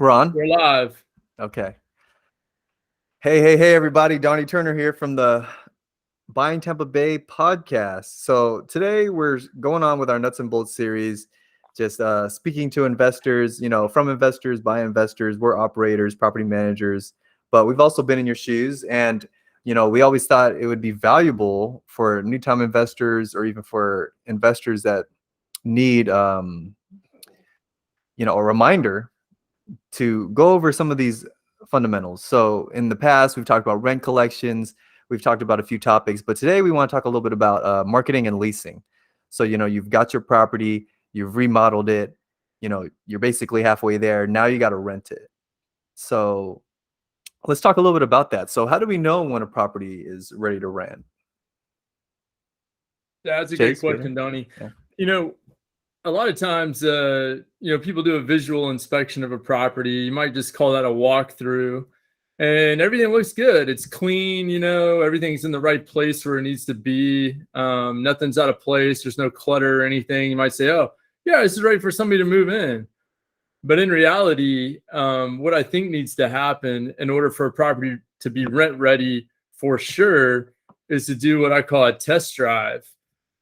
We're on? We're live. Okay. Hey, everybody. Donnie Turner here from the Buying Tampa Bay podcast. So today we're going on with our Nuts and Bolts series, just speaking to investors, from investors, by investors. We're operators, property managers, but we've also been in your shoes. And, we always thought it would be valuable for new time investors or even for investors that need, a reminder to go over some of these fundamentals. So in the past, we've talked about rent collections, we've talked about a few topics, but today we want to talk a little bit about marketing and leasing. So, you've got your property, you've remodeled it, you're basically halfway there. Now you got to rent it. So let's talk a little bit about that. So how do we know when a property is ready to rent? Yeah, that's a great Chase, question, Donnie. Yeah. A lot of times, people do a visual inspection of a property. You might just call that a walkthrough, and everything looks good. It's clean, everything's in the right place where it needs to be. Nothing's out of place. There's no clutter or anything. You might say, oh, yeah, this is ready for somebody to move in. But in reality, what I think needs to happen in order for a property to be rent ready for sure is to do what I call a test drive.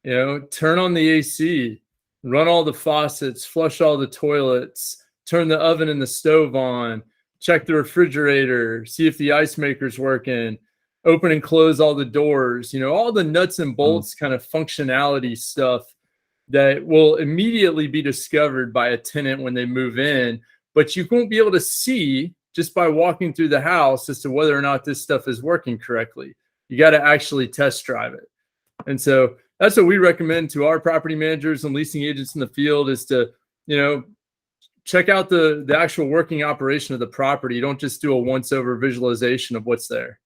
Turn on the AC, run all the faucets, flush all the toilets, turn the oven and the stove on, check the refrigerator, see if the ice maker's working, open and close all the doors, all the nuts and bolts kind of functionality stuff that will immediately be discovered by a tenant when they move in, but you won't be able to see just by walking through the house as to whether or not this stuff is working correctly. You got to actually test drive it. And so that's what we recommend to our property managers and leasing agents in the field is to, check out the actual working operation of the property. You don't just do a once over visualization of what's there.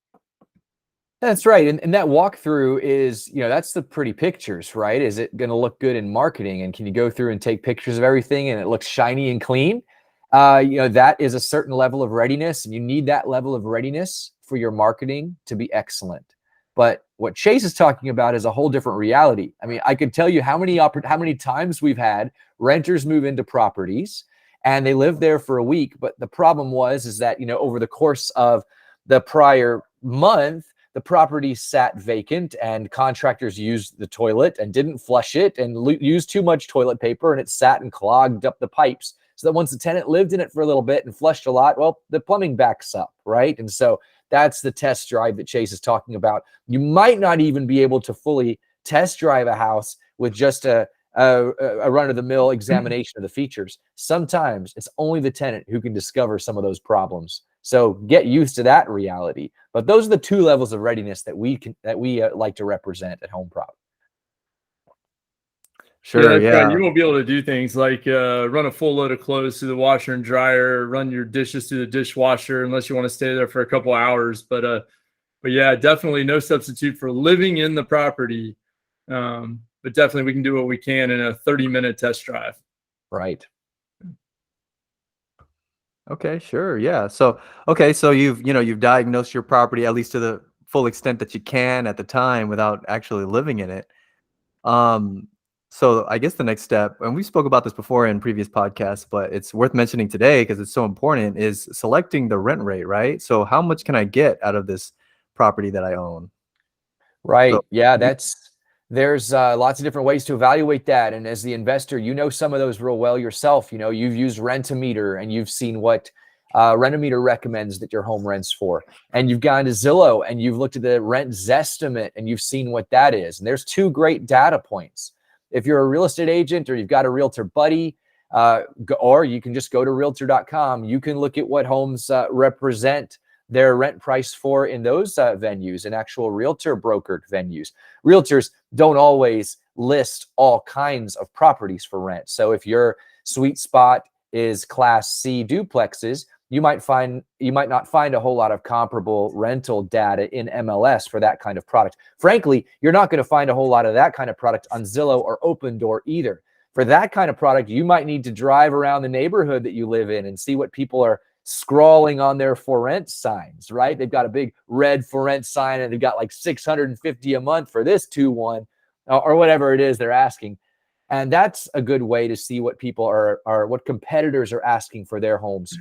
That's right. And that walkthrough is, that's the pretty pictures, right? Is it going to look good in marketing? And can you go through and take pictures of everything and it looks shiny and clean? That is a certain level of readiness, and you need that level of readiness for your marketing to be excellent. But what Chase is talking about is a whole different reality. I mean, I could tell you how many times we've had renters move into properties and they live there for a week. But the problem is that, over the course of the prior month, the property sat vacant and contractors used the toilet and didn't flush it and used too much toilet paper, and it sat and clogged up the pipes. So that once the tenant lived in it for a little bit and flushed a lot, well, the plumbing backs up, right? And so that's the test drive that Chase is talking about. You might not even be able to fully test drive a house with just a run-of-the-mill examination of the features. Sometimes it's only the tenant who can discover some of those problems. So get used to that reality. But those are the two levels of readiness that we like to represent at Home Prop. Sure, yeah. Right. You won't be able to do things like run a full load of clothes through the washer and dryer, run your dishes through the dishwasher, unless you want to stay there for a couple hours. But yeah, definitely no substitute for living in the property. But definitely we can do what we can in a 30-minute test drive. Right. Okay, sure. Yeah. So you've diagnosed your property at least to the full extent that you can at the time without actually living in it. So I guess the next step, and we spoke about this before in previous podcasts, but it's worth mentioning today because it's so important, is selecting the rent rate, right? So how much can I get out of this property that I own? Right. So, yeah, there's lots of different ways to evaluate that. And as the investor, some of those real well yourself. You've used Rent-A-Meter and you've seen what Rent-A-Meter recommends that your home rents for. And you've gone to Zillow and you've looked at the rent Zestimate and you've seen what that is. And there's two great data points. If you're a real estate agent or you've got a realtor buddy, or you can just go to realtor.com, you can look at what homes represent their rent price for in those venues and actual realtor brokered venues. Realtors don't always list all kinds of properties for rent. So if your sweet spot is Class C duplexes, you might not find a whole lot of comparable rental data in MLS for that kind of product. Frankly, you're not going to find a whole lot of that kind of product on Zillow or Opendoor either. For that kind of product, you might need to drive around the neighborhood that you live in and see what people are scrawling on their for rent signs, right? They've got a big red for rent sign and they've got like $650 a month for this 2-1 or whatever it is they're asking. And that's a good way to see what people are what competitors are asking for their homes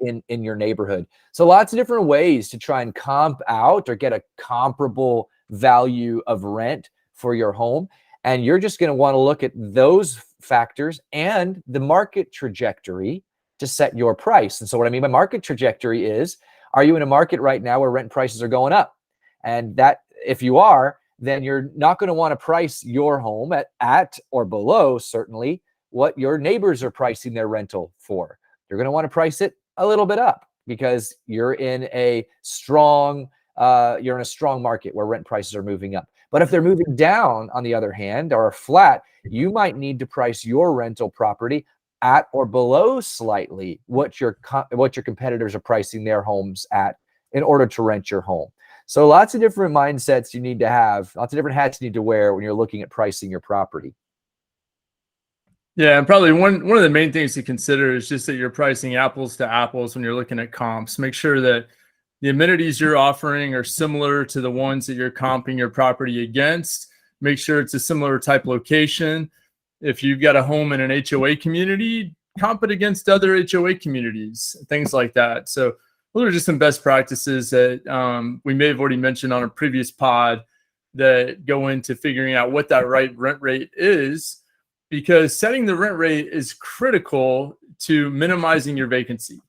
in your neighborhood. So lots of different ways to try and comp out or get a comparable value of rent for your home. And you're just going to want to look at those factors and the market trajectory to set your price. And so what I mean by market trajectory is, are you in a market right now where rent prices are going up? And that, if you are, then you're not going to want to price your home at or below, certainly, what your neighbors are pricing their rental for. You're going to want to price it a little bit up because you're in a strong market where rent prices are moving up. But if they're moving down, on the other hand, or flat, you might need to price your rental property at or below slightly what your competitors are pricing their homes at in order to rent your home. So lots of different mindsets you need to have, lots of different hats you need to wear when you're looking at pricing your property. Yeah, and probably one of the main things to consider is just that you're pricing apples to apples when you're looking at comps. Make sure that the amenities you're offering are similar to the ones that you're comping your property against. Make sure it's a similar type location. If you've got a home in an HOA community, comp it against other HOA communities, things like that. So those are just some best practices that we may have already mentioned on a previous pod that go into figuring out what that right rent rate is, because setting the rent rate is critical to minimizing your vacancy.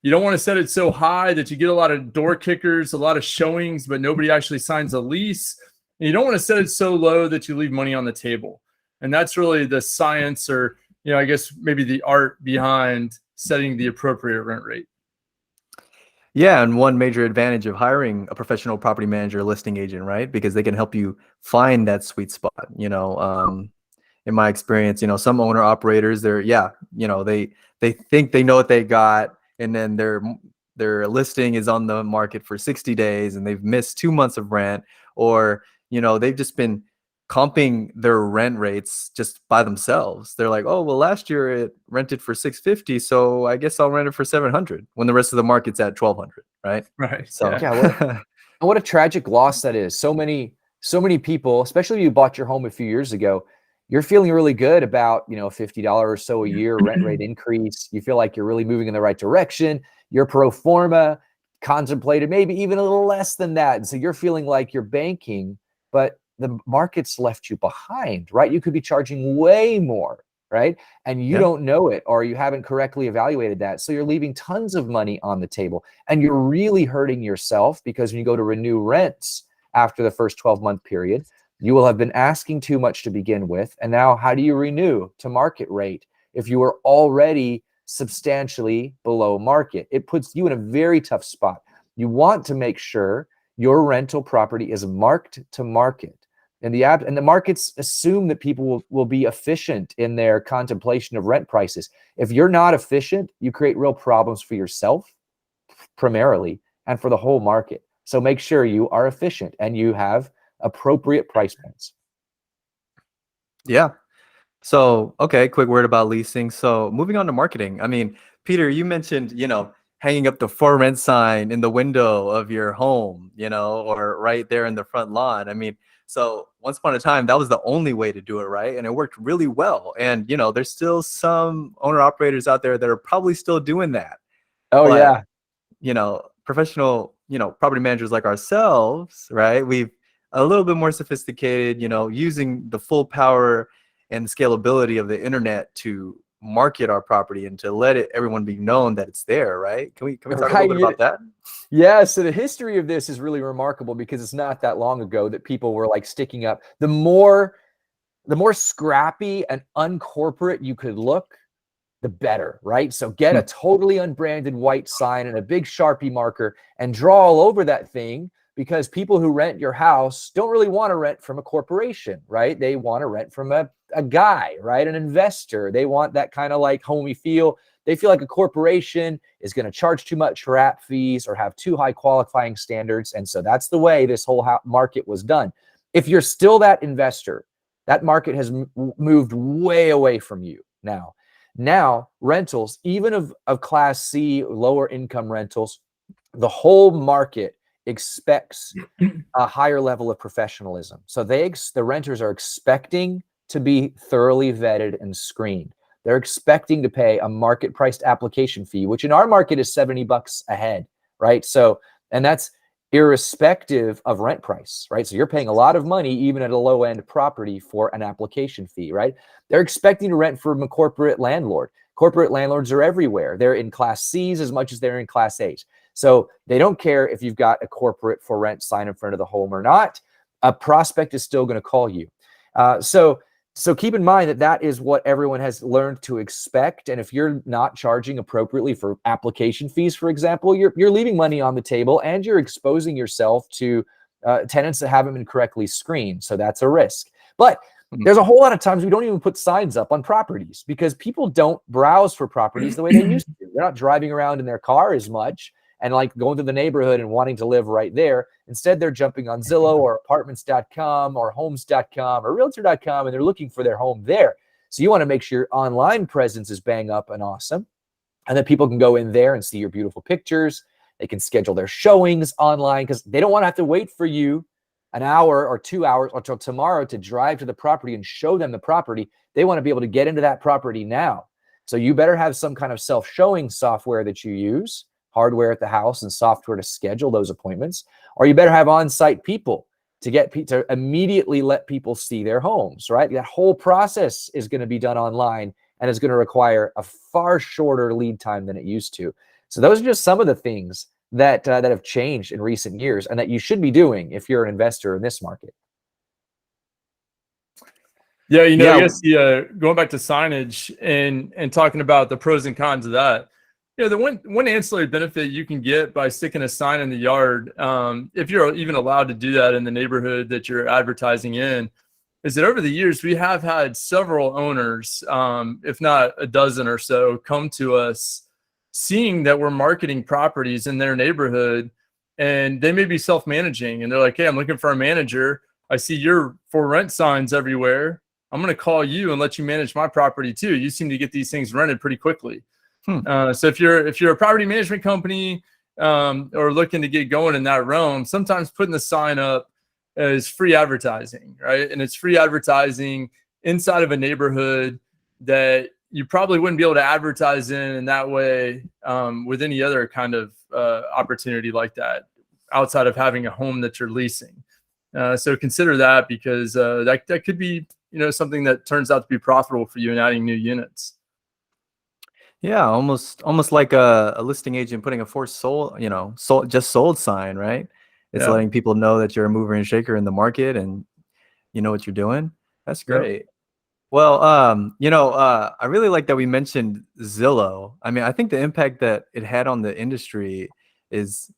You don't want to set it so high that you get a lot of door kickers, a lot of showings, but nobody actually signs a lease. And you don't want to set it so low that you leave money on the table. And that's really the science, or, I guess maybe the art behind setting the appropriate rent rate. Yeah, and one major advantage of hiring a professional property manager, listing agent, right? Because they can help you find that sweet spot. In my experience, some owner operators, they think they know what they got, and then their listing is on the market for 60 days and they've missed 2 months of rent, or they've just been comping their rent rates just by themselves. They're like, oh, well, last year it rented for $650, so I guess I'll rent it for $700 when the rest of the market's at $1,200, right? Right. So yeah, what a tragic loss that is. So many people, especially if you bought your home a few years ago, you're feeling really good about, $50 or so a year rent rate increase. You feel like you're really moving in the right direction. Your pro forma contemplated maybe even a little less than that. And so you're feeling like you're banking, but the market's left you behind, right? You could be charging way more, right? And you don't know it, or you haven't correctly evaluated that. So you're leaving tons of money on the table, and you're really hurting yourself, because when you go to renew rents after the first 12-month period, you will have been asking too much to begin with. And now how do you renew to market rate if you were already substantially below market? It puts you in a very tough spot. You want to make sure your rental property is marked to market. And the markets assume that people will be efficient in their contemplation of rent prices. If you're not efficient, you create real problems for yourself primarily and for the whole market. So make sure you are efficient and you have appropriate price points. Yeah. So, okay, quick word about leasing. So moving on to marketing. I mean, Peter, you mentioned, hanging up the for rent sign in the window of your home, or right there in the front lawn. I mean, so once upon a time, that was the only way to do it, right? And it worked really well. And, there's still some owner operators out there that are probably still doing that. Oh, but, yeah. Professional, property managers like ourselves, right? We've a little bit more sophisticated, using the full power and scalability of the internet to market our property and to let everyone be known that it's there, right? Can we talk a little bit about that? Yeah, so the history of this is really remarkable, because it's not that long ago that people were like sticking up. The more scrappy and uncorporate you could look, the better, right? So get a totally unbranded white sign and a big Sharpie marker and draw all over that thing, because people who rent your house don't really want to rent from a corporation, right? They want to rent from a guy, right? An investor. They want that kind of like homey feel. They feel like a corporation is going to charge too much for app fees or have too high qualifying standards. And so that's the way this whole market was done. If you're still that investor, that market has moved way away from you now. Now, rentals, even of Class C, lower income rentals, the whole market expects a higher level of professionalism. So the renters are expecting to be thoroughly vetted and screened. They're expecting to pay a market priced application fee, which in our market is $70 a head, right? So, and that's irrespective of rent price, right? So you're paying a lot of money, even at a low end property, for an application fee, right? They're expecting to rent from a corporate landlord. Corporate landlords are everywhere. They're in Class C's as much as they're in Class A's. So they don't care if you've got a corporate for rent sign in front of the home or not. A prospect is still going to call you. So keep in mind that that is what everyone has learned to expect. And if you're not charging appropriately for application fees, for example, you're leaving money on the table and you're exposing yourself to tenants that haven't been correctly screened. So that's a risk. But there's a whole lot of times we don't even put signs up on properties because people don't browse for properties the way they used to. They're not driving around in their car as much and like going to the neighborhood and wanting to live right there. Instead, they're jumping on Zillow or apartments.com or homes.com or realtor.com, and they're looking for their home there. So you want to make sure your online presence is bang up and awesome, and that people can go in there and see your beautiful pictures. They can schedule their showings online because they don't want to have to wait for you an hour or 2 hours until tomorrow to drive to the property and show them the property. They want to be able to get into that property now. So you better have some kind of self-showing software that you use, hardware at the house and software to schedule those appointments, or you better have on-site people to immediately let people see their homes, right? That whole process is going to be done online and is going to require a far shorter lead time than it used to. So those are just some of the things that have changed in recent years and that you should be doing if you're an investor in this market. Yeah, I guess going back to signage and talking about the pros and cons of that. The one ancillary benefit you can get by sticking a sign in the yard, if you're even allowed to do that in the neighborhood that you're advertising in, is that over the years we have had several owners, if not a dozen or so, come to us seeing that we're marketing properties in their neighborhood, and they may be self-managing, and they're like, "Hey, I'm looking for a manager. I see your for rent signs everywhere. I'm going to call you and let you manage my property too. You seem to get these things rented pretty quickly." So if you're a property management company or looking to get going in that realm, sometimes putting the sign up is free advertising, right? And it's free advertising inside of a neighborhood that you probably wouldn't be able to advertise in that way with any other kind of opportunity like that outside of having a home that you're leasing. So consider that because that could be something that turns out to be profitable for you in adding new units. Yeah, almost like a listing agent putting a for sold, just sold sign, right? It's letting people know that you're a mover and shaker in the market and you know what you're doing. That's great. Yep. Well, I really like that we mentioned Zillow. I mean, I think the impact that it had on the industry is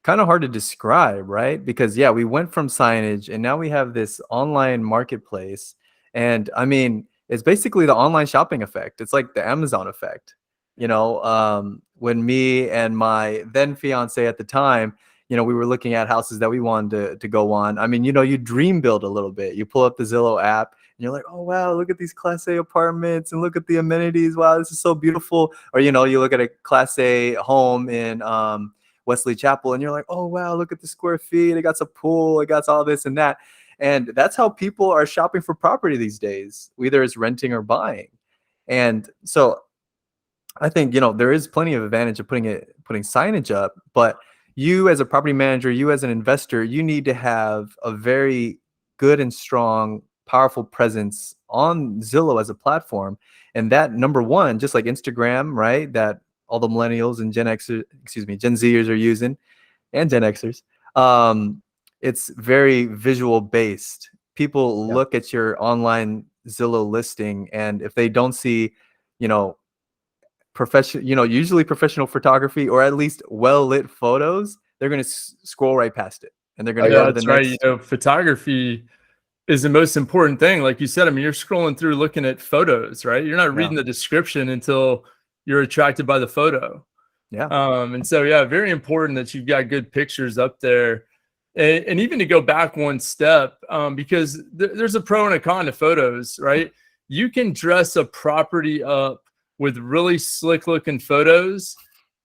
kind of hard to describe, right? Because we went from signage and now we have this online marketplace. And I mean, it's basically the online shopping effect. It's like the Amazon effect. When me and my then fiance at the time, we were looking at houses that we wanted to go on. I mean, you dream build a little bit. You pull up the Zillow app and you're like, oh, wow, look at these Class A apartments and look at the amenities. Wow, this is so beautiful. Or, you look at a Class A home in Wesley Chapel and you're like, oh, wow, look at the square feet. It got a pool. It got all this and that. And that's how people are shopping for property these days, whether it's renting or buying. And so I think, there is plenty of advantage of putting signage up, but you as a property manager, you as an investor, you need to have a very good and strong, powerful presence on Zillow as a platform. And that, number one, just like Instagram, right, that all the millennials and Gen Zers are using, and Gen Xers, it's very visual based. People look at your online Zillow listing, and if they don't see, usually professional photography or at least well lit photos, they're going to scroll right past it and they're going to go to the next. Right. Photography is the most important thing. Like you said, I mean, you're scrolling through looking at photos, right? You're not reading the description until you're attracted by the photo. Yeah. And so, very important that you've got good pictures up there. And even to go back one step, because there's a pro and a con to photos, right? You can dress a property up with really slick looking photos.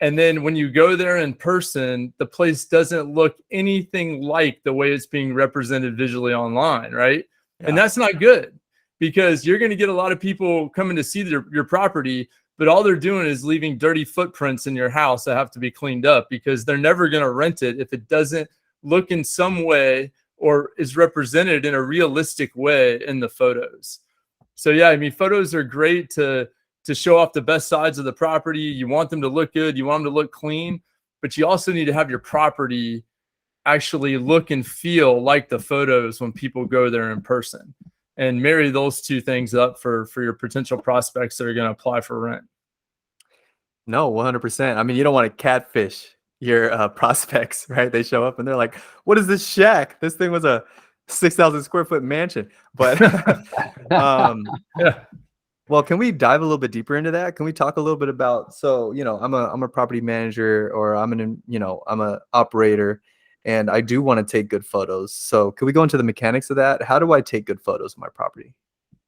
And then when you go there in person, the place doesn't look anything like the way it's being represented visually online, right? Yeah. And that's not good because you're going to get a lot of people coming to see your property, but all they're doing is leaving dirty footprints in your house that have to be cleaned up, because they're never going to rent it if it doesn't look in some way or is represented in a realistic way in the photos. So yeah, I mean, photos are great to show off the best sides of the property. You want them to look good, you want them to look clean, but you also need to have your property actually look and feel like the photos when people go there in person, and marry those two things up for your potential prospects that are going to apply for rent. No, 100%. I mean, you don't want to catfish your prospects, right? They show up and they're like, "What is this shack? This thing was a 6,000 square foot mansion." But Yeah. well, can we dive a little bit deeper into that? Can we talk a little bit about, so, I'm a property manager, or I'm a operator, and I do want to take good photos. So can we go into the mechanics of that? How do I take good photos of my property?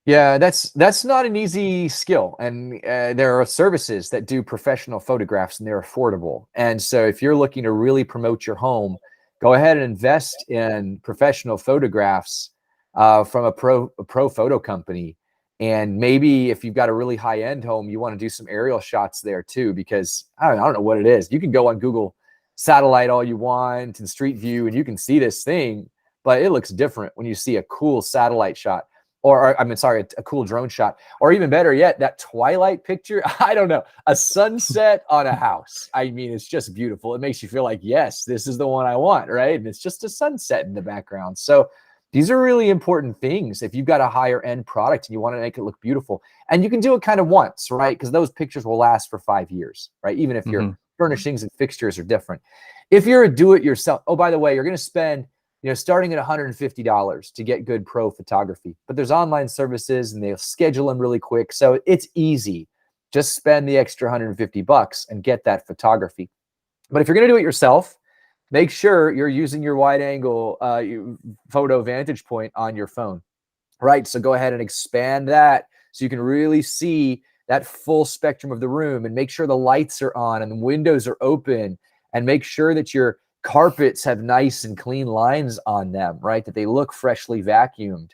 Yeah, that's not an easy skill, and there are services that do professional photographs, and they're affordable. And so, if you're looking to really promote your home, go ahead and invest in professional photographs from a pro photo company. And maybe if you've got a really high end home, you want to do some aerial shots there too, because I don't know what it is. You can go on Google Satellite all you want and Street View, and you can see this thing, but it looks different when you see a cool satellite shot. Or I mean, sorry, a cool drone shot, or even better yet, that twilight picture. I don't know, a sunset on a house. I mean, it's just beautiful. It makes you feel like, yes, this is the one I want, right? And it's just a sunset in the background. So these are really important things if you've got a higher end product and you want to make it look beautiful. And you can do it kind of once, right? Because those pictures will last for 5 years, right? Even if your furnishings and fixtures are different. If you're a do-it-yourself, oh, by the way, you're going to spend starting at $150 to get good pro photography. But there's online services and they'll schedule them really quick. So it's easy. Just spend the extra $150 and get that photography. But if you're going to do it yourself, make sure you're using your wide angle photo vantage point on your phone, right? So go ahead and expand that so you can really see that full spectrum of the room, and make sure the lights are on and the windows are open, and make sure that your carpets have nice and clean lines on them, right? That they look freshly vacuumed.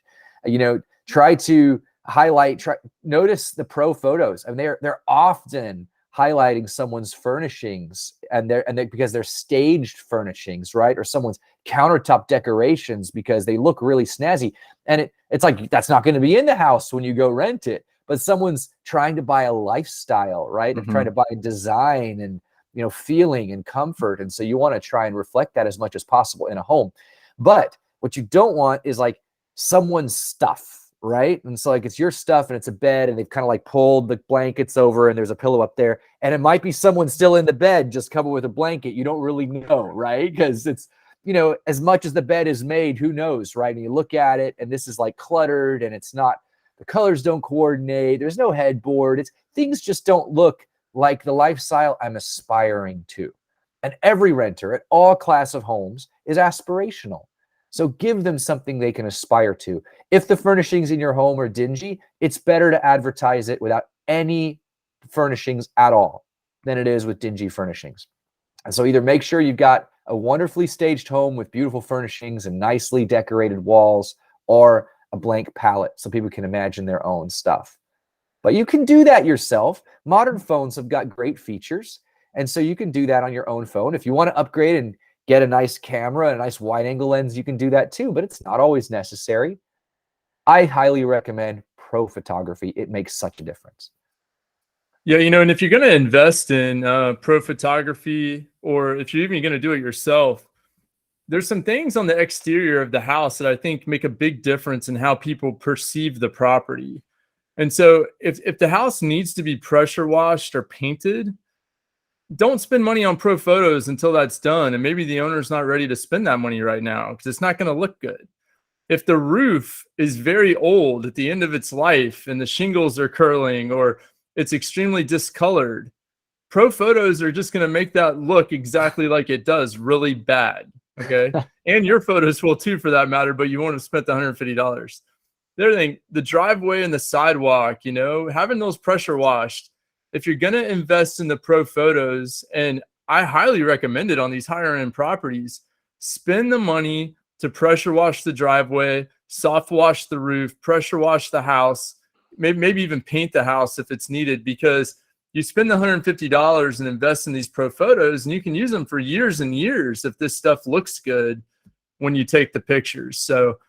Try to highlight, notice the pro photos. I mean, they're often highlighting someone's furnishings, and they're because they're staged furnishings, right? Or someone's countertop decorations, because they look really snazzy. And it's like, that's not going to be in the house when you go rent it, but someone's trying to buy a lifestyle, right? And trying to buy design and feeling and comfort. And so you want to try and reflect that as much as possible in a home. But what you don't want is like someone's stuff, right? And so like it's your stuff and it's a bed, and they've kind of like pulled the blankets over and there's a pillow up there, and it might be someone still in the bed just covered with a blanket. You don't really know, right? Because it's, as much as the bed is made, who knows, right? And you look at it and this is like cluttered, and it's not, the colors don't coordinate. There's no headboard. Things just don't look like the lifestyle I'm aspiring to. And every renter at all class of homes is aspirational. So give them something they can aspire to. If the furnishings in your home are dingy, it's better to advertise it without any furnishings at all than it is with dingy furnishings. And so either make sure you've got a wonderfully staged home with beautiful furnishings and nicely decorated walls, or a blank palette so people can imagine their own stuff. But you can do that yourself. Modern phones have got great features, and so you can do that on your own phone. If you want to upgrade and get a nice camera and a nice wide angle lens, you can do that too, but it's not always necessary. I highly recommend pro photography. It makes such a difference. Yeah, and if you're going to invest in pro photography, or if you're even going to do it yourself, there's some things on the exterior of the house that I think make a big difference in how people perceive the property. And so if the house needs to be pressure washed or painted, don't spend money on pro photos until that's done. And maybe the owner's not ready to spend that money right now because it's not going to look good. If the roof is very old at the end of its life and the shingles are curling, or it's extremely discolored, pro photos are just going to make that look exactly like it does, really bad. Okay. And your photos will too, for that matter, but you won't have spent the $150. The other thing, the driveway and the sidewalk, having those pressure washed. If you're going to invest in the pro photos, and I highly recommend it on these higher end properties, spend the money to pressure wash the driveway, soft wash the roof, pressure wash the house, maybe even paint the house if it's needed, because you spend the $150 and invest in these pro photos and you can use them for years and years if this stuff looks good when you take the pictures. So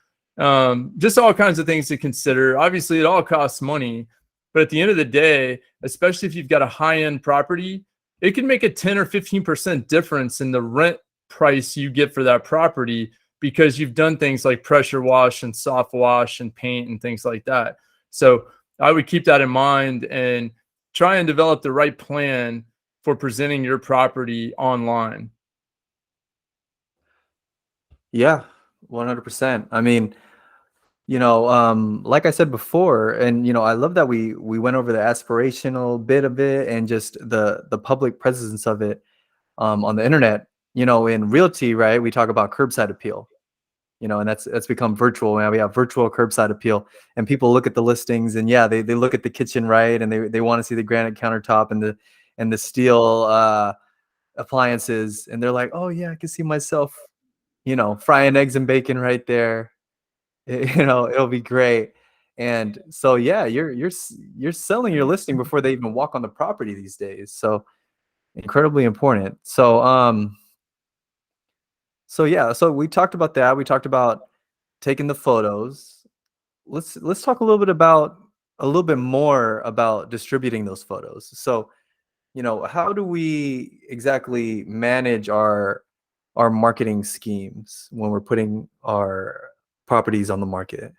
just all kinds of things to consider. Obviously, it all costs money, but at the end of the day, especially if you've got a high-end property, it can make a 10 or 15% difference in the rent price you get for that property because you've done things like pressure wash and soft wash and paint and things like that. So I would keep that in mind and try and develop the right plan for presenting your property online. Yeah, 100%. I mean, like I said before, and I love that we went over the aspirational bit of it and just the public presence of it on the internet. In realty, right, we talk about curbside appeal, and that's become virtual. Now we have virtual curbside appeal, and people look at the listings, and yeah, they look at the kitchen, right, and they want to see the granite countertop and the steel appliances, and they're like, oh yeah, I can see myself, frying eggs and bacon right there. It'll be great. And so yeah, you're selling your listing before they even walk on the property these days. So incredibly important. So yeah, so we talked about that. We talked about taking the photos. Let's talk a little bit more about distributing those photos. So, how do we exactly manage our marketing schemes when we're putting our properties on the market?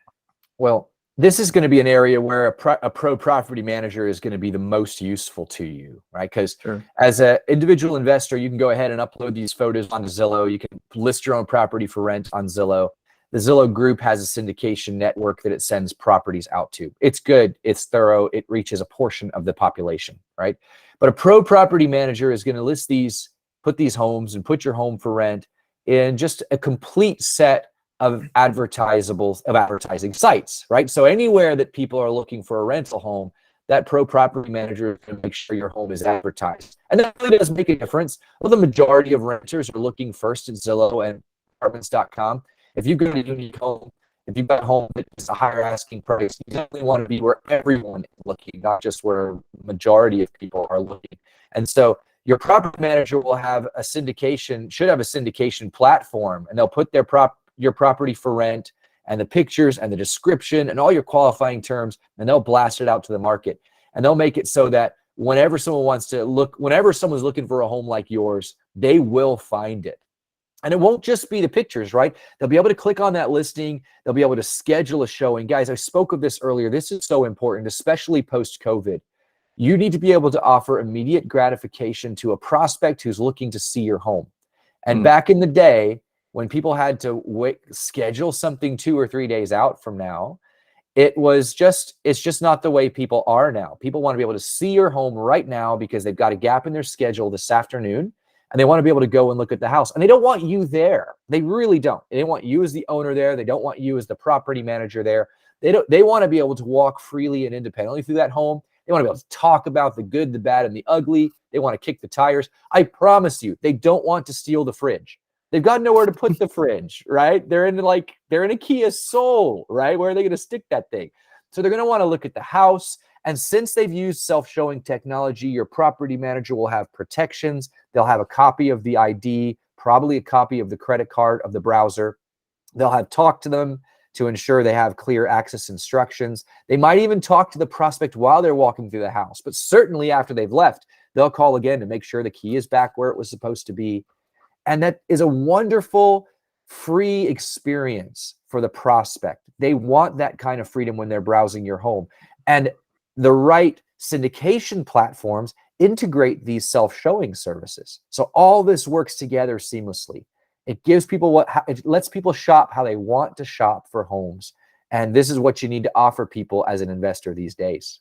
Well, this is going to be an area where a pro property manager is going to be the most useful to you, right? Because Sure. as an individual investor, you can go ahead and upload these photos onto Zillow. You can list your own property for rent on Zillow. The Zillow group has a syndication network that it sends properties out to. It's good. It's thorough. It reaches a portion of the population, right? But a pro property manager is going to list these, put these homes and put your home for rent in just a complete set of advertising sites, right? So anywhere that people are looking for a rental home, that pro property manager is going to make sure your home is advertised. And that really does make a difference. Well, the majority of renters are looking first at Zillow and apartments.com. If you go to Unique Home, if you've got a home that's a higher asking price, you definitely want to be where everyone is looking, not just where majority of people are looking. And so your property manager will have a syndication, should have a syndication platform, and they'll put your property for rent and the pictures and the description and all your qualifying terms, and they'll blast it out to the market. And they'll make it so that whenever someone's looking for a home like yours, they will find it. And it won't just be the pictures, right? They'll be able to click on that listing. They'll be able to schedule a showing. Guys, I spoke of this earlier. This is so important, especially post-COVID. You need to be able to offer immediate gratification to a prospect who's looking to see your home. And back in the day, when people had to schedule something 2 or 3 days out from now, it's just not the way people are now. People want to be able to see your home right now because they've got a gap in their schedule this afternoon, and they want to be able to go and look at the house. And they don't want you there. They really don't. They want you as the owner there. They don't want you as the property manager there. They want to be able to walk freely and independently through that home. They want to be able to talk about the good, the bad, and the ugly. They want to kick the tires. I promise you, they don't want to steal the fridge. They've got nowhere to put the fridge, right? They're in a Kia Soul, right? Where are they going to stick that thing? So they're going to want to look at the house. And since they've used self-showing technology, your property manager will have protections. They'll have a copy of the ID, probably a copy of the credit card of the browser. They'll have talked to them to ensure they have clear access instructions. They might even talk to the prospect while they're walking through the house, but certainly after they've left, they'll call again to make sure the key is back where it was supposed to be. And that is a wonderful free experience for the prospect. They want that kind of freedom when they're browsing your home. And the right syndication platforms integrate these self-showing services. So all this works together seamlessly. It gives people it lets people shop how they want to shop for homes. And this is what you need to offer people as an investor these days.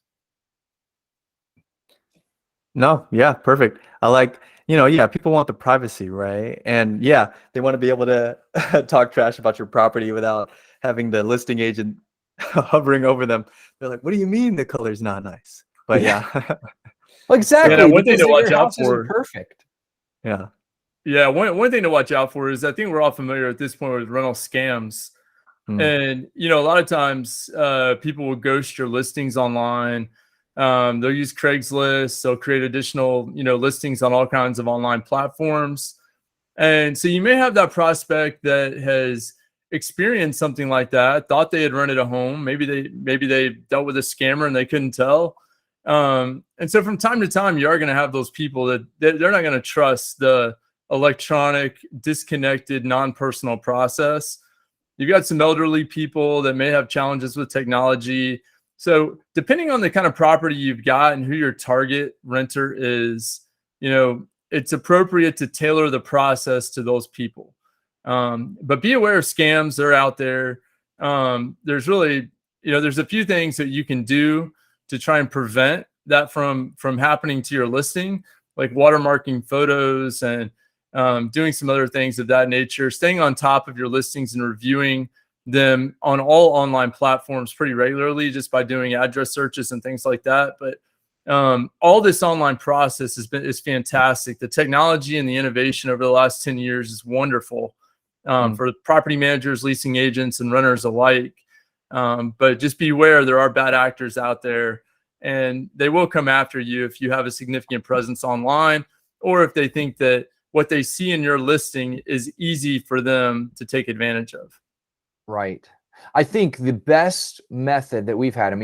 No, yeah, perfect. I like, people want the privacy, right? And yeah, they want to be able to talk trash about your property without having the listing agent hovering over them. They're like, what do you mean the color's not nice? But yeah. Well, exactly. Yeah, one thing to watch out for. Perfect. Yeah. Yeah, one thing to watch out for is I think we're all familiar at this point with rental scams. And, a lot of times people will ghost your listings online. They'll use Craigslist. They'll create additional, listings on all kinds of online platforms. And so you may have that prospect that has experienced something like that, thought they had rented a home. Maybe they dealt with a scammer and they couldn't tell. And so from time to time, you are going to have those people that they're not going to trust the electronic, disconnected, non-personal process. You've got some elderly people that may have challenges with technology. So depending on the kind of property you've got and who your target renter is, it's appropriate to tailor the process to those people. But be aware of scams. They're out there. There's really, there's a few things that you can do to try and prevent that from happening to your listing, like watermarking photos and doing some other things of that nature, staying on top of your listings and reviewing them on all online platforms pretty regularly, just by doing address searches and things like that. But all this online process is fantastic. The technology and the innovation over the last 10 years is wonderful for property managers, leasing agents, and renters alike. But just beware, there are bad actors out there, and they will come after you if you have a significant presence online, or if they think that what they see in your listing is easy for them to take advantage of. Right. I think the best method that we've had,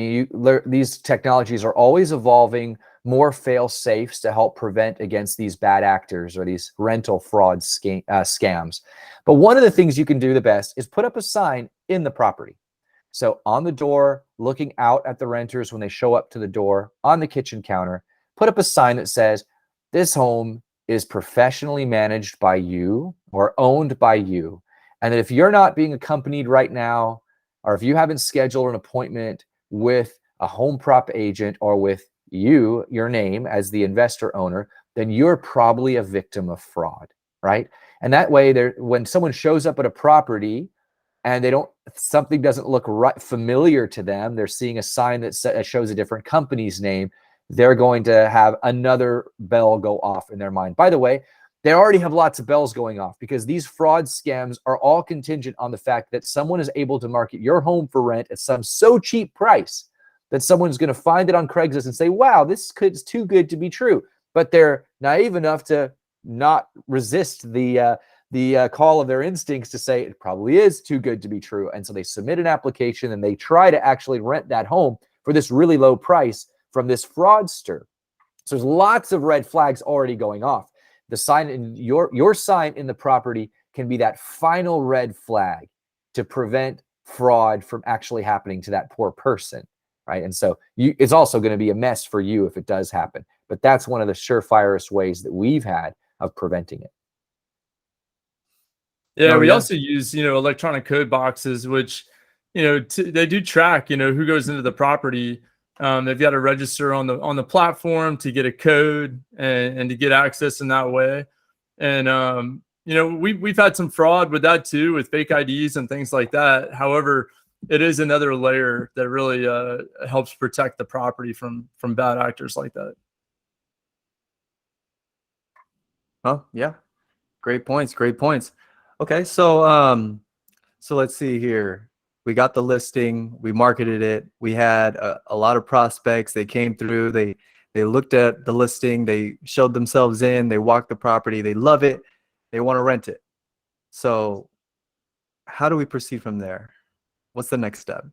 these technologies are always evolving, more fail safes to help prevent against these bad actors or these rental fraud scams. But one of the things you can do the best is put up a sign in the property. So on the door, looking out at the renters when they show up to the door, on the kitchen counter, put up a sign that says, this home is professionally managed by you or owned by you. And that if you're not being accompanied right now, or if you haven't scheduled an appointment with a home prop agent or with your name as the investor owner, then you're probably a victim of fraud, right? And that way, when someone shows up at a property and something doesn't look right, familiar to them, they're seeing a sign that shows a different company's name, they're going to have another bell go off in their mind. By the way, they already have lots of bells going off because these fraud scams are all contingent on the fact that someone is able to market your home for rent at some so cheap price that someone's going to find it on Craigslist and say, wow, this is too good to be true. But they're naive enough to not resist the call of their instincts to say it probably is too good to be true. And so they submit an application and they try to actually rent that home for this really low price from this fraudster. So there's lots of red flags already going off. The sign in your sign in the property can be that final red flag to prevent fraud from actually happening to that poor person, right? And so it's also going to be a mess for you if it does happen. But that's one of the surefirest ways that we've had of preventing it. Yeah, we also use, electronic code boxes, which, they do track, who goes into the property. They've got to register on the platform to get a code and to get access in that way. And we've had some fraud with that too, with fake IDs and things like that. However, it is another layer that really helps protect the property from bad actors like that. Oh yeah, great points. Okay, so let's see here. We got the listing, we marketed it, we had a lot of prospects. They came through, they looked at the listing, they showed themselves in, they walked the property, they love it, they want to rent it. So how do we proceed from there? What's the next step?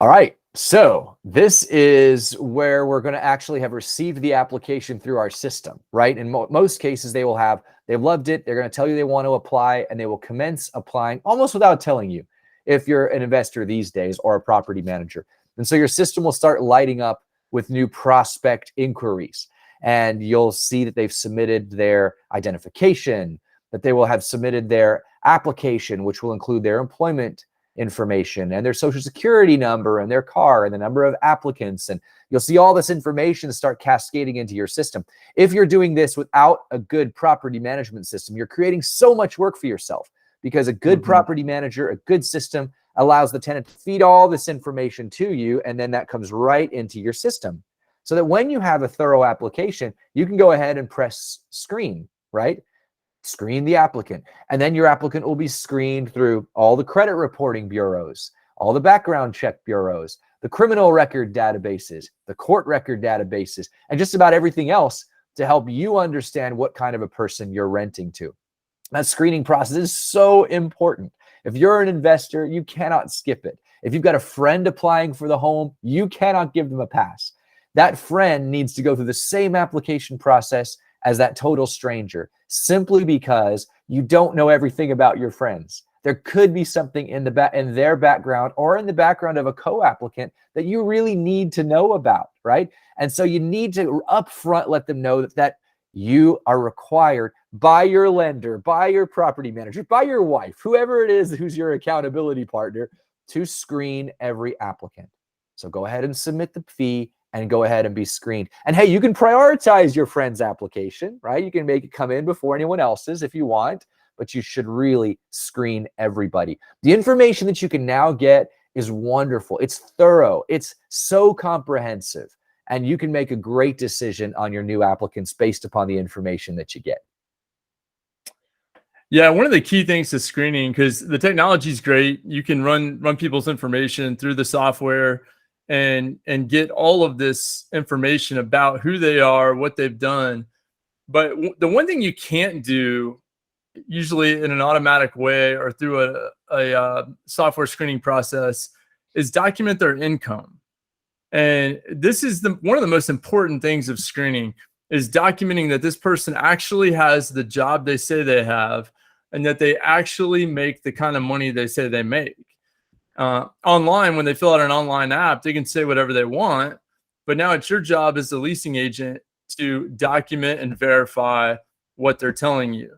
All right, so this is where we're going to actually have received the application through our system, right? In most cases, they've loved it. They're going to tell you they want to apply, and they will commence applying almost without telling you if you're an investor these days or a property manager. And so your system will start lighting up with new prospect inquiries, and you'll see that they've submitted their identification, that they will have submitted their application, which will include their employment information and their social security number and their car and the number of applicants. And you'll see all this information start cascading into your system. If you're doing this without a good property management system, you're creating so much work for yourself, because a good property manager, a good system allows the tenant to feed all this information to you, and then that comes right into your system. so that when you have a thorough application, you can go ahead and press screen, right? Screen the applicant. And then your applicant will be screened through all the credit reporting bureaus, all the background check bureaus, the criminal record databases, the court record databases, and just about everything else to help you understand what kind of a person you're renting to. That screening process is so important. If you're an investor, you cannot skip it. If you've got a friend applying for the home, you cannot give them a pass. That friend needs to go through the same application process as that total stranger, simply because you don't know everything about your friends. There could be something in their background or in the background of a co-applicant that you really need to know about, right? And so you need to upfront let them know that you are required by your lender, by your property manager, by your wife, whoever it is who's your accountability partner, to screen every applicant. So go ahead and submit the fee and go ahead and be screened. And hey, you can prioritize your friend's application, right? You can make it come in before anyone else's if you want, but you should really screen everybody. The information that you can now get is wonderful. It's thorough. It's so comprehensive. And you can make a great decision on your new applicants based upon the information that you get. Yeah, one of the key things to screening, because the technology is great, you can run people's information through the software and get all of this information about who they are, what they've done. But the one thing you can't do, usually in an automatic way or through a software screening process, is document their income. And this is one of the most important things of screening, is documenting that this person actually has the job they say they have, and that they actually make the kind of money they say they make. Online, when they fill out an online app, they can say whatever they want, but now it's your job as the leasing agent to document and verify what they're telling you.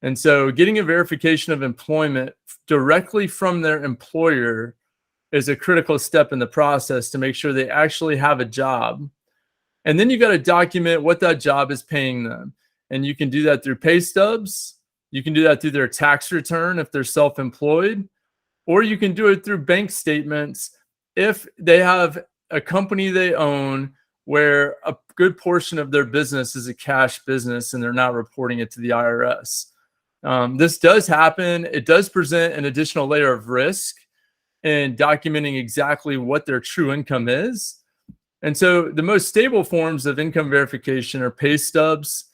And so getting a verification of employment directly from their employer is a critical step in the process to make sure they actually have a job. And then you got to document what that job is paying them. And you can do that through pay stubs. You can do that through their tax return if they're self-employed, or you can do it through bank statements if they have a company they own where a good portion of their business is a cash business and they're not reporting it to the IRS. This does happen. It does present an additional layer of risk in documenting exactly what their true income is. And so the most stable forms of income verification are pay stubs,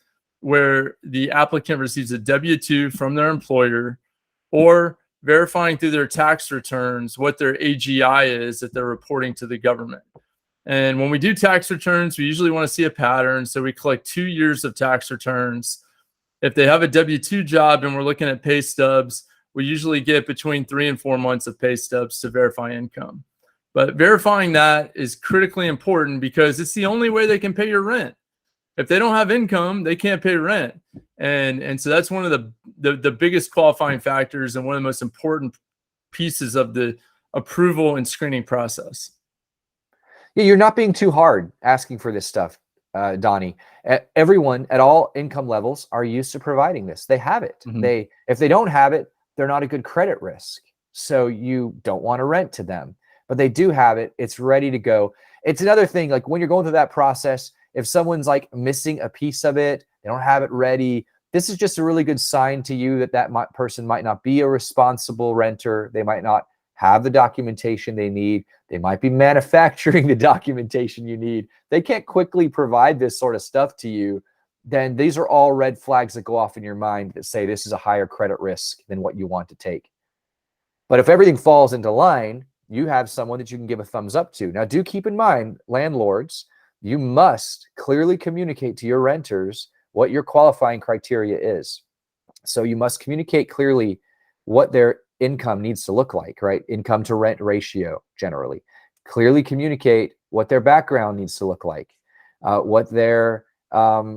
where the applicant receives a W-2 from their employer, or verifying through their tax returns what their AGI is that they're reporting to the government. And when we do tax returns, we usually want to see a pattern. So we collect 2 years of tax returns. If they have a W-2 job and we're looking at pay stubs, we usually get between 3 and 4 months of pay stubs to verify income. But verifying that is critically important because it's the only way they can pay your rent. If they don't have income, they can't pay rent. And so that's one of the biggest qualifying factors and one of the most important pieces of the approval and screening process. Yeah, you're not being too hard asking for this stuff, Donnie. Everyone at all income levels are used to providing this. They have it. Mm-hmm. If they don't have it, they're not a good credit risk. So you don't want to rent to them. But they do have it. It's ready to go. It's another thing, like when you're going through that process, if someone's like missing a piece of it, they don't have it ready, this is just a really good sign to you that person might not be a responsible renter. They might not have the documentation they need. They might be manufacturing the documentation you need. They can't quickly provide this sort of stuff to you. Then these are all red flags that go off in your mind that say this is a higher credit risk than what you want to take. But if everything falls into line, you have someone that you can give a thumbs up to. Now, do keep in mind, landlords, you must clearly communicate to your renters what your qualifying criteria is. So you must communicate clearly what their income needs to look like, right? Income to rent ratio, generally. Clearly communicate what their background needs to look like, what their, what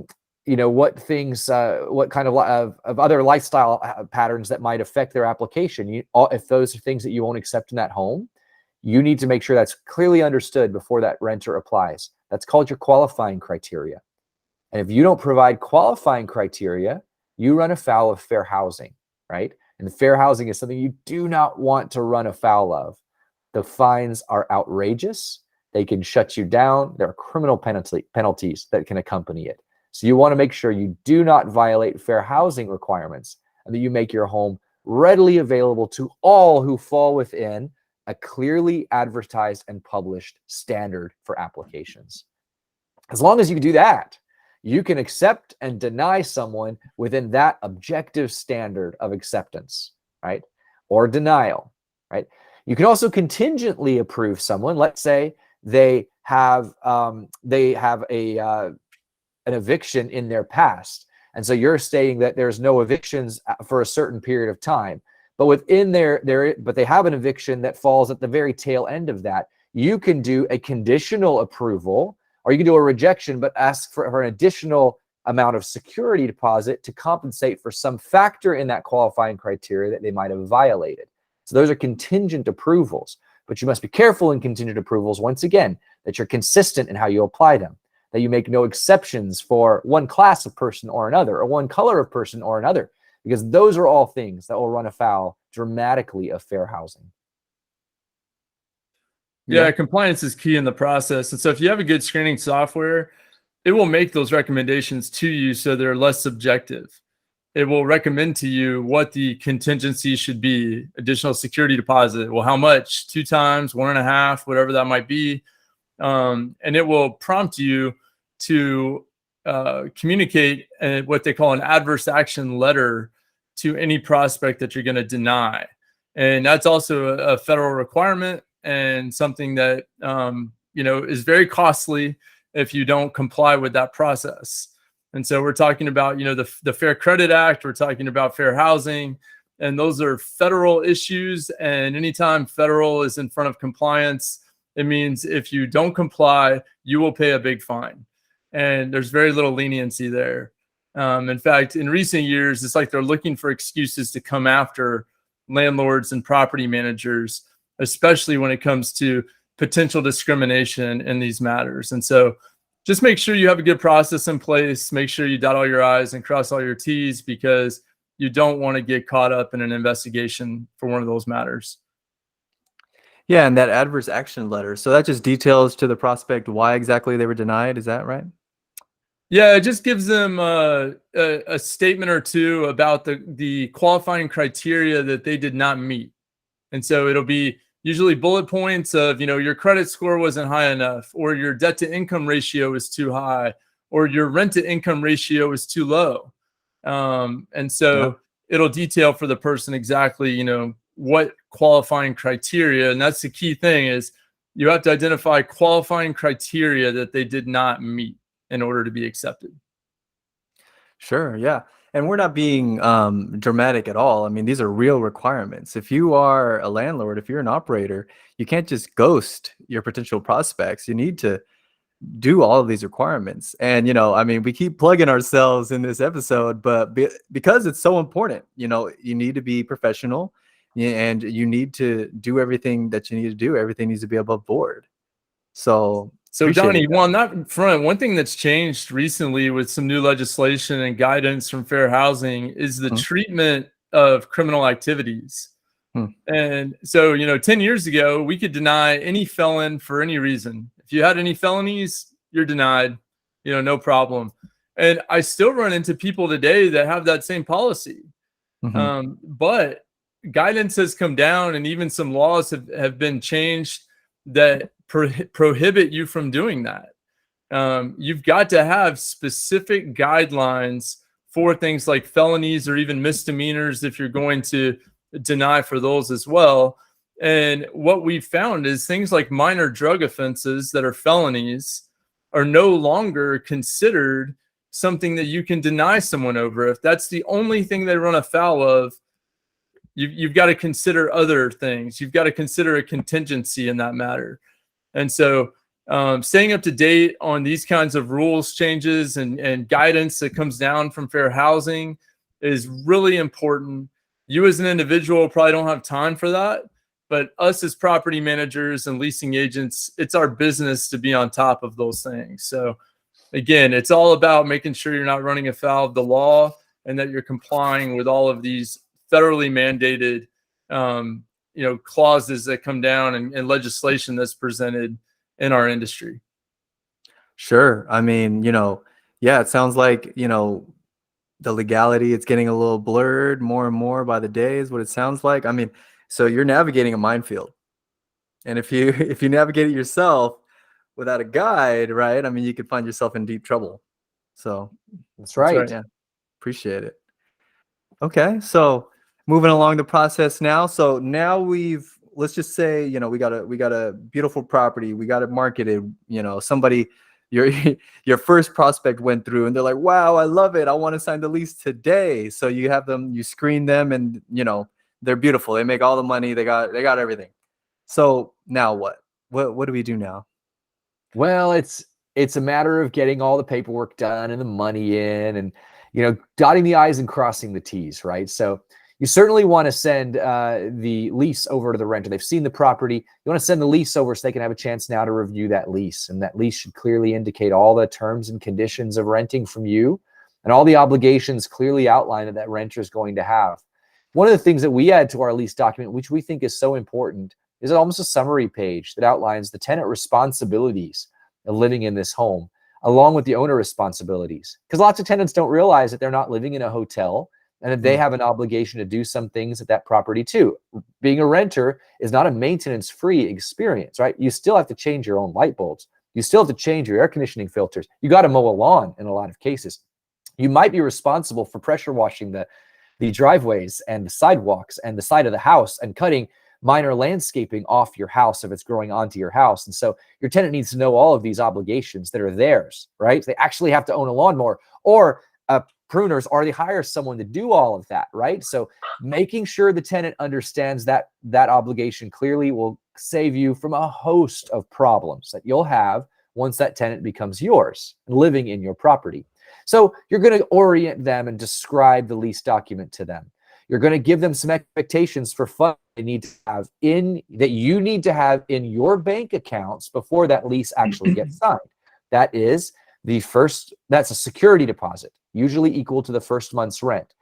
kind of other lifestyle patterns that might affect their application. If those are things that you won't accept in that home, you need to make sure that's clearly understood before that renter applies. That's called your qualifying criteria. And if you don't provide qualifying criteria, you run afoul of fair housing, right? And fair housing is something you do not want to run afoul of. The fines are outrageous. They can shut you down. There are criminal penalties that can accompany it. So you want to make sure you do not violate fair housing requirements and that you make your home readily available to all who fall within a clearly advertised and published standard for applications. As long as you do that, you can accept and deny someone within that objective standard of acceptance, right? Or denial, right? You can also contingently approve someone. Let's say they have an eviction in their past, and so you're stating that there's no evictions for a certain period of time, but within but they have an eviction that falls at the very tail end of that. You can do a conditional approval, or you can do a rejection, but ask for an additional amount of security deposit to compensate for some factor in that qualifying criteria that they might have violated. So those are contingent approvals, but you must be careful in contingent approvals, once again, that you're consistent in how you apply them, that you make no exceptions for one class of person or another, or one color of person or another, because those are all things that will run afoul dramatically of fair housing. Yeah, compliance is key in the process. And so if you have a good screening software, it will make those recommendations to you so they're less subjective. It will recommend to you what the contingency should be, additional security deposit. Well, how much? 2 times, 1.5, whatever that might be. And it will prompt you to communicate what they call an adverse action letter to any prospect that you're going to deny. And that's also a federal requirement and something that is very costly if you don't comply with that process. And so we're talking about the Fair Credit Act, we're talking about fair housing, and those are federal issues. And anytime federal is in front of compliance, it means if you don't comply, you will pay a big fine. And there's very little leniency there. In fact, in recent years, it's like they're looking for excuses to come after landlords and property managers, especially when it comes to potential discrimination in these matters. And so just make sure you have a good process in place. Make sure you dot all your I's and cross all your T's, because you don't want to get caught up in an investigation for one of those matters. Yeah, and that adverse action letter, so that just details to the prospect why exactly they were denied. Is that right? Yeah, it just gives them a statement or two about the qualifying criteria that they did not meet. And so it'll be usually bullet points of, your credit score wasn't high enough, or your debt to income ratio is too high, or your rent to income ratio is too low. And so it'll detail for the person exactly, what qualifying criteria. And that's the key thing, is you have to identify qualifying criteria that they did not meet in order to be accepted. Sure. Yeah. And we're not being dramatic at all. I mean, these are real requirements. If you are a landlord, if you're an operator, you can't just ghost your potential prospects. You need to do all of these requirements. And, we keep plugging ourselves in this episode, but because it's so important, you need to be professional, and you need to do everything that you need to do. Everything needs to be above board. So Donnie, on that front, one thing that's changed recently with some new legislation and guidance from fair housing is the treatment of criminal activities. And so, 10 years ago, we could deny any felon for any reason. If you had any felonies, you're denied, no problem. And I still run into people today that have that same policy. But guidance has come down, and even some laws have been changed that prohibit you from doing that. You've got to have specific guidelines for things like felonies or even misdemeanors if you're going to deny for those as well. And what we've found is things like minor drug offenses that are felonies are no longer considered something that you can deny someone over. If that's the only thing they run afoul of, you've got to consider other things. You've got to consider a contingency in that matter. And so staying up to date on these kinds of rules changes and guidance that comes down from fair housing is really important. You as an individual probably don't have time for that, but us as property managers and leasing agents, it's our business to be on top of those things. So again, it's all about making sure you're not running afoul of the law and that you're complying with all of these federally mandated clauses that come down and legislation that's presented. in our industry. Sure. I mean, yeah, it sounds like, the legality, it's getting a little blurred more and more by the day is what it sounds like. I mean, so you're navigating a minefield. And if you if you navigate it yourself without a guide, right? I mean, you could find yourself in deep trouble. So That's right. yeah, appreciate it. Okay, so moving along the process now. So now let's just say, we got a beautiful property, we got it marketed, somebody your your first prospect went through and they're like, wow, I love it. I want to sign the lease today. So you screen them and they're beautiful. They make all the money, they got everything. So now what? What do we do now? Well, it's a matter of getting all the paperwork done and the money in, and dotting the I's and crossing the T's, right? So you certainly want to send the lease over to the renter. They've seen the property. You want to send the lease over so they can have a chance now to review that lease, and that lease should clearly indicate all the terms and conditions of renting from you, and all the obligations clearly outlined that renter is going to have. One of the things that we add to our lease document, which we think is so important, is almost a summary page that outlines the tenant responsibilities of living in this home, along with the owner responsibilities. Because lots of tenants don't realize that they're not living in a hotel and that they have an obligation to do some things at that property too. Being a renter is not a maintenance-free experience, right? You still have to change your own light bulbs. You still have to change your air conditioning filters. You got to mow a lawn in a lot of cases. You might be responsible for pressure washing the driveways and the sidewalks and the side of the house and cutting minor landscaping off your house if it's growing onto your house. And so your tenant needs to know all of these obligations that are theirs, right? They actually have to own a lawnmower, or pruners already hire someone to do all of that, right? So making sure the tenant understands that obligation clearly will save you from a host of problems that you'll have once that tenant becomes yours and living in your property. So you're going to orient them and describe the lease document to them. You're going to give them some expectations for funds you need to have in your bank accounts before that lease actually gets signed. That's a security deposit, usually equal to the first month's rent.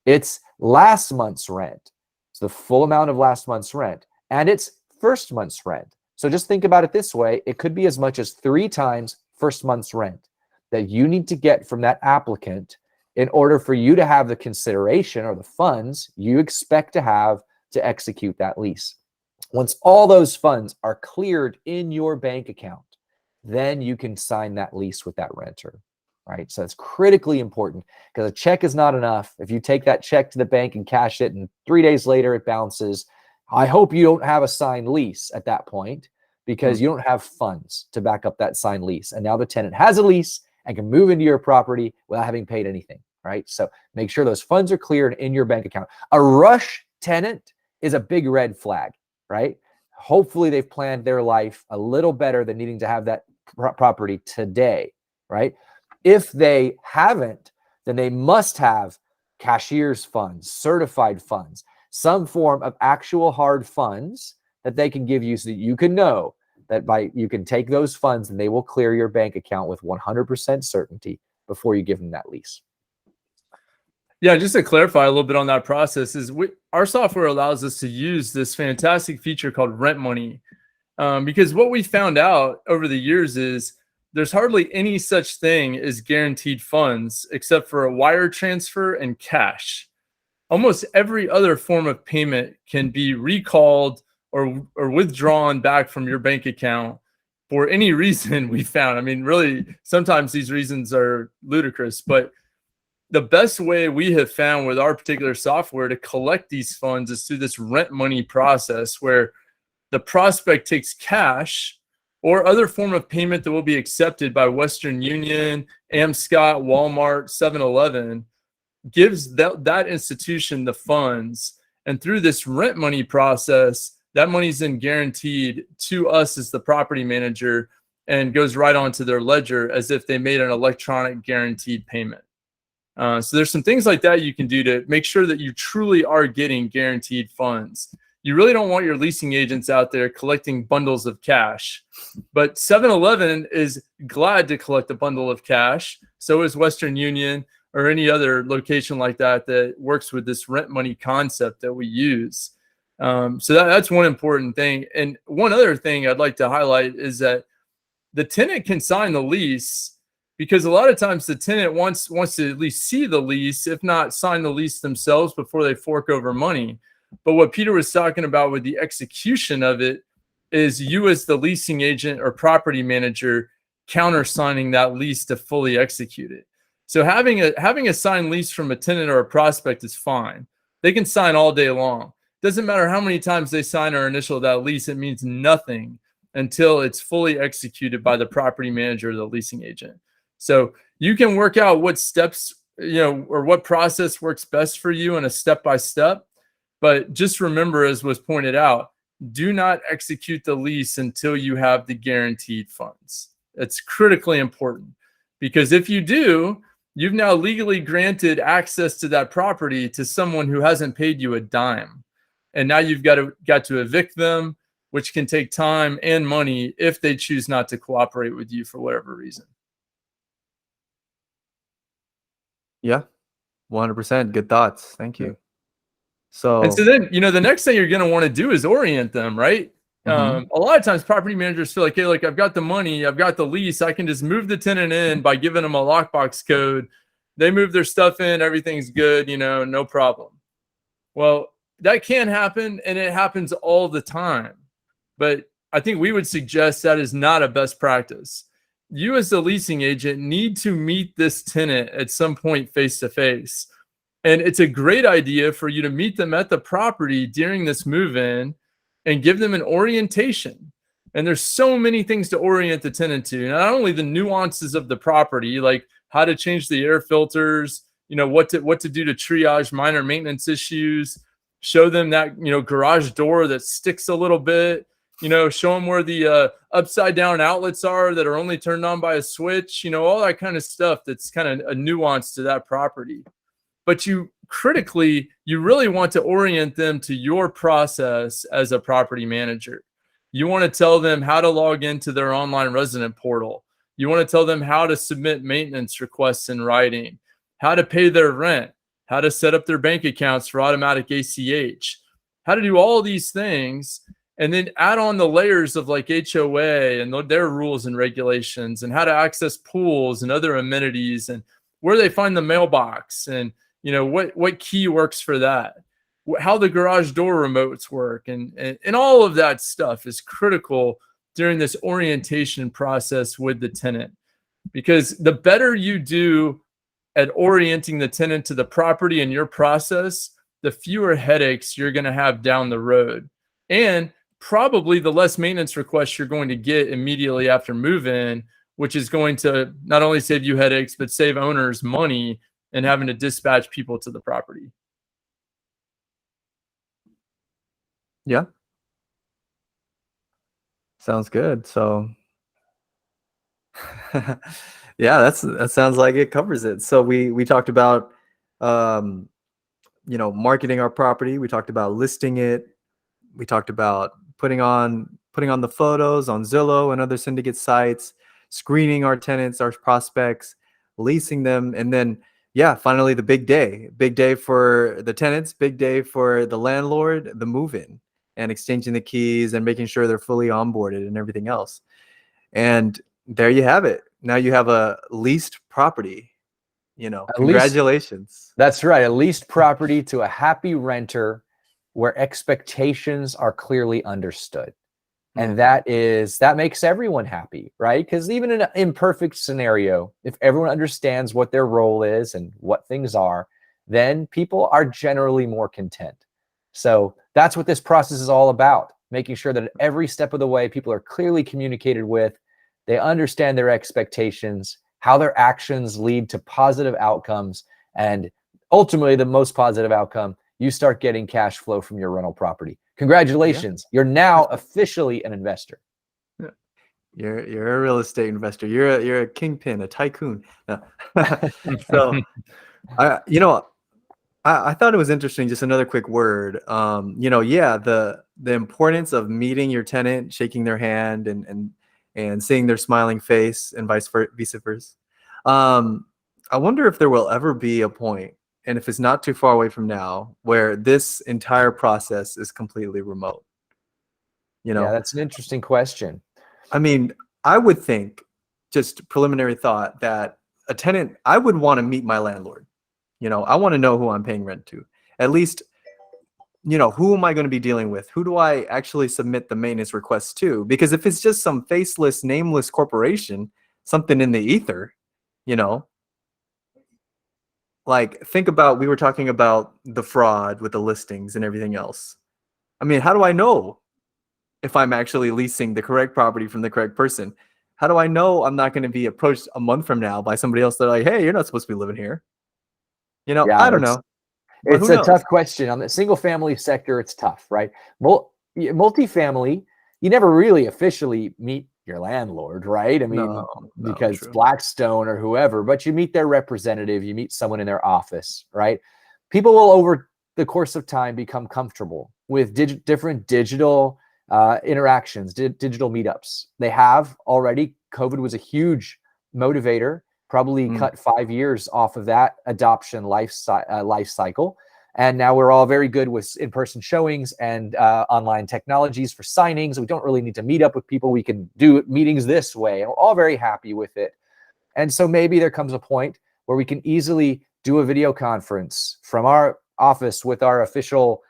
It's last month's rent. It's the full amount of last month's rent, and it's first month's rent. So just think about it this way. It could be as much as 3 times first month's rent that you need to get from that applicant in order for you to have the consideration or the funds you expect to have to execute that lease. Once all those funds are cleared in your bank account, then you can sign that lease with that renter, right? So it's critically important, because a check is not enough. If you take that check to the bank and cash it and 3 days later it bounces, I hope you don't have a signed lease at that point, because you don't have funds to back up that signed lease. And now the tenant has a lease and can move into your property without having paid anything, right? So make sure those funds are cleared in your bank account. A rush tenant is a big red flag, right? Hopefully they've planned their life a little better than needing to have that property today, right? If they haven't, then they must have cashier's funds, certified funds, some form of actual hard funds that they can give you, so that you can know that you can take those funds and they will clear your bank account with 100% certainty before you give them that lease. Yeah, just to clarify a little bit on that process, our software allows us to use this fantastic feature called rent money, because what we found out over the years is there's hardly any such thing as guaranteed funds except for a wire transfer and cash. Almost every other form of payment can be recalled or withdrawn back from your bank account for any reason we found. I mean, really, sometimes these reasons are ludicrous, but the best way we have found with our particular software to collect these funds is through this rent money process, where the prospect takes cash or other form of payment that will be accepted by Western Union, Amscot, Walmart, 7-Eleven, gives that institution the funds. And through this rent money process, that money's then guaranteed to us as the property manager and goes right onto their ledger as if they made an electronic guaranteed payment. So there's some things like that you can do to make sure that you truly are getting guaranteed funds. You really don't want your leasing agents out there collecting bundles of cash, but 7-Eleven is glad to collect a bundle of cash. So is Western Union or any other location like that that works with this rent money concept that we use. So that's one important thing. And one other thing I'd like to highlight is that the tenant can sign the lease, because a lot of times the tenant wants to at least see the lease, if not sign the lease themselves before they fork over money. But what Peter was talking about with the execution of it is you, as the leasing agent or property manager, countersigning that lease to fully execute it. So having a signed lease from a tenant or a prospect is fine. They can sign all day long. Doesn't matter how many times they sign or initial that lease, it means nothing until it's fully executed by the property manager or the leasing agent. So you can work out what steps, or what process works best for you in a step-by-step. But just remember, as was pointed out, do not execute the lease until you have the guaranteed funds. That's critically important, because if you do, you've now legally granted access to that property to someone who hasn't paid you a dime. And now you've got to evict them, which can take time and money if they choose not to cooperate with you for whatever reason. Yeah, 100%. Good thoughts. Thank you. And so then, the next thing you're going to want to do is orient them, right? A lot of times property managers feel like, hey, like, I've got the money, I've got the lease, I can just move the tenant in by giving them a lockbox code. They move their stuff in, everything's good, no problem. Well, that can happen, and it happens all the time. But I think we would suggest that is not a best practice. You, as the leasing agent, need to meet this tenant at some point face to face. And it's a great idea for you to meet them at the property during this move-in and give them an orientation. And there's so many things to orient the tenant to, not only the nuances of the property, like how to change the air filters, what to do to triage minor maintenance issues, show them that, garage door that sticks a little bit, show them where the upside down outlets are that are only turned on by a switch, all that kind of stuff that's kind of a nuance to that property. But you really want to orient them to your process as a property manager. You want to tell them how to log into their online resident portal. You want to tell them how to submit maintenance requests in writing, how to pay their rent, how to set up their bank accounts for automatic ACH, how to do all these things, and then add on the layers of like HOA and their rules and regulations, and how to access pools and other amenities, and where they find the mailbox, and what key works for that, how the garage door remotes work, and all of that stuff is critical during this orientation process with the tenant. Because the better you do at orienting the tenant to the property and your process, the fewer headaches you're going to have down the road, and probably the less maintenance requests you're going to get immediately after move-in, which is going to not only save you headaches, but save owners money and having to dispatch people to the property. Yeah. Sounds good. So yeah, that sounds like it covers it. So we talked about marketing our property. We talked about listing it. We talked about putting on the photos on Zillow and other syndicate sites, screening our tenants, our prospects, leasing them, and then finally the big day for the tenants, big day for the landlord, the move-in, and exchanging the keys and making sure they're fully onboarded and everything else. And there you have it. Now you have a leased property. Congratulations. That's right. A leased property to a happy renter where expectations are clearly understood. And that makes everyone happy, right? Because even in an imperfect scenario, if everyone understands what their role is and what things are, then people are generally more content. So that's what this process is all about, making sure that at every step of the way, people are clearly communicated with, they understand their expectations, how their actions lead to positive outcomes, and ultimately the most positive outcome, you start getting cash flow from your rental property. Congratulations. You're now officially an investor. You're a real estate investor. You're a kingpin, a tycoon. No. So I thought it was interesting. Just another quick word. The importance of meeting your tenant, shaking their hand, and seeing their smiling face, and vice versa. I wonder if there will ever be a point, and if it's not too far away from now, where this entire process is completely remote. Yeah, that's an interesting question. I mean, I would think, just preliminary thought, that a tenant, I would want to meet my landlord. I want to know who I'm paying rent to. At least, who am I going to be dealing with? Who do I actually submit the maintenance request to? Because if it's just some faceless, nameless corporation, something in the ether, you know, like think about, we were talking about the fraud with the listings and everything else. I mean, how do I know if I'm actually leasing the correct property from the correct person? How do I know I'm not going to be approached a month from now by somebody else? They're like, hey, you're not supposed to be living here. Yeah, I don't know, but it's who a knows? tough question. On the single family sector, it's tough, right? Multifamily, you never really officially meet your landlord, right? I mean, No, because true. Blackstone or whoever, but you meet their representative, you meet someone in their office, right? People will, over the course of time, become comfortable with different digital interactions, digital meetups. They have already. COVID was a huge motivator, probably cut 5 years off of that adoption life cycle. And now we're all very good with in-person showings and online technologies for signings. We don't really need to meet up with people. We can do meetings this way, and we're all very happy with it. And so maybe there comes a point where we can easily do a video conference from our office with our official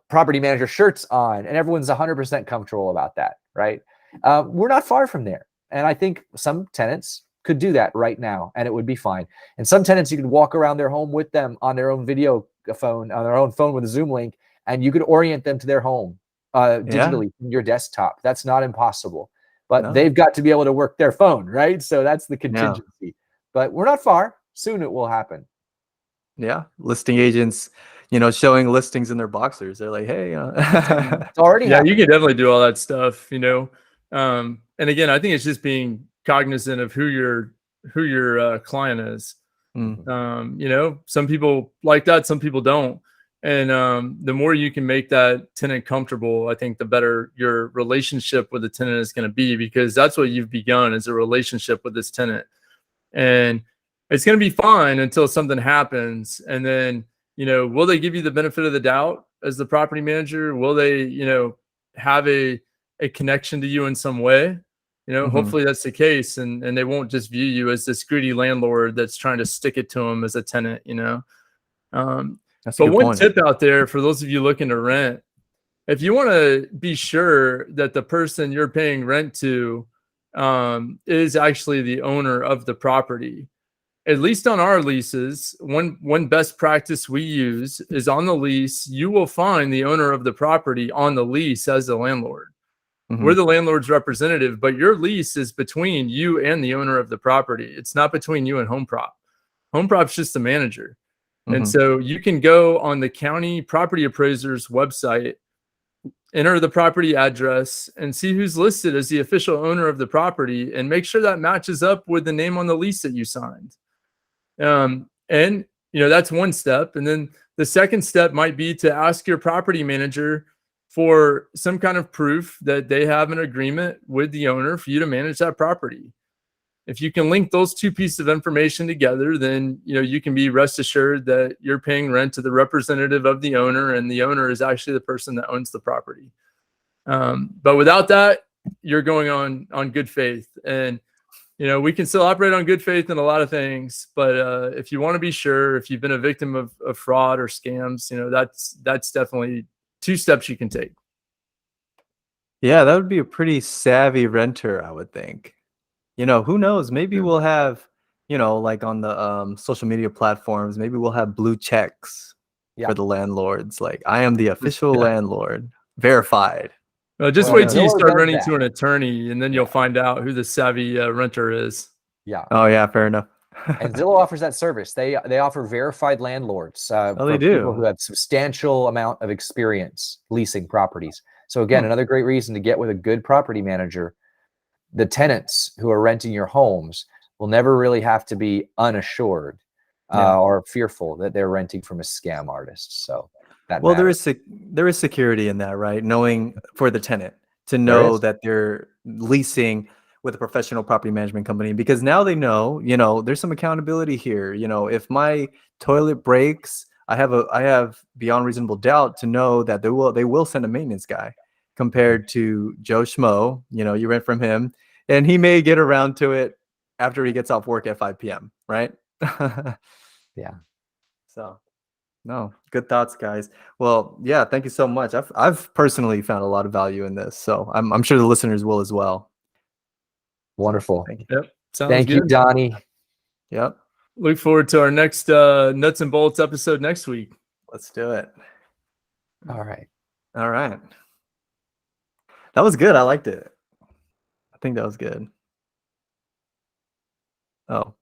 property manager shirts on, and everyone's 100% comfortable about that, right? We're not far from there. And I think some tenants could do that right now, and it would be fine. And some tenants, you could walk around their home with them on their own video phone, on their own phone with a Zoom link, and you could orient them to their home digitally from your desktop. That's not impossible, but they've got to be able to work their phone, right? So that's the contingency. But we're not far. Soon it will happen. Yeah, listing agents, showing listings in their boxers. They're like, hey, it's already happening. You can definitely do all that stuff, and again, I think it's just being cognizant of who your client is. Some people like that, some people don't. And the more you can make that tenant comfortable, I think the better your relationship with the tenant is going to be, because that's what you've begun, is a relationship with this tenant. And it's going to be fine until something happens. And then, will they give you the benefit of the doubt as the property manager? Will they, have a connection to you in some way? Hopefully that's the case, and they won't just view you as this greedy landlord that's trying to stick it to them as a tenant. That's but one tip out there for those of you looking to rent: if you want to be sure that the person you're paying rent to is actually the owner of the property, at least on our leases, one best practice we use is on the lease, you will find the owner of the property on the lease as the landlord. We're the landlord's representative, but your lease is between you and the owner of the property. It's not between you and Home Prop. Home Prop's just the manager. And so you can go on the county property appraiser's website, enter the property address, and see who's listed as the official owner of the property, and make sure that matches up with the name on the lease that you signed. And that's one step. And then the second step might be to ask your property manager for some kind of proof that they have an agreement with the owner for you to manage that property. If you can link those two pieces of information together, then you can be rest assured that you're paying rent to the representative of the owner, and the owner is actually the person that owns the property. But without that, you're going on good faith. And we can still operate on good faith in a lot of things, but if you want to be sure, if you've been a victim of fraud or scams, that's definitely 2 steps you can take. Yeah, that would be a pretty savvy renter, I would think. Who knows? Maybe we'll have, like on the social media platforms, maybe we'll have blue checks for the landlords. Like, I am the official landlord, verified. Just wait till you start running to an attorney, and then you'll find out who the savvy renter is. Yeah. Oh yeah, fair enough. And Zillow offers that service. They offer verified landlords for they do. people who have substantial amount of experience leasing properties. So again, another great reason to get with a good property manager. The tenants who are renting your homes will never really have to be unassured or fearful that they're renting from a scam artist. So there is security in that, right? Knowing for the tenant to know that they're leasing with a professional property management company, because now they know, there's some accountability here. If my toilet breaks, I have beyond reasonable doubt to know that they will send a maintenance guy, compared to Joe Schmo. You rent from him. and he may get around to it after he gets off work at 5 p.m. Right? Yeah. So, no, good thoughts, guys. Well, yeah, thank you so much. I've personally found a lot of value in this, so I'm sure the listeners will as well. Wonderful. Thank you. Yep. Sounds Thank good. you, Donnie. Yep, Look forward to our next nuts and bolts episode next week. let's do it. All right. All right. That was good. I liked it. I think that was good. Oh.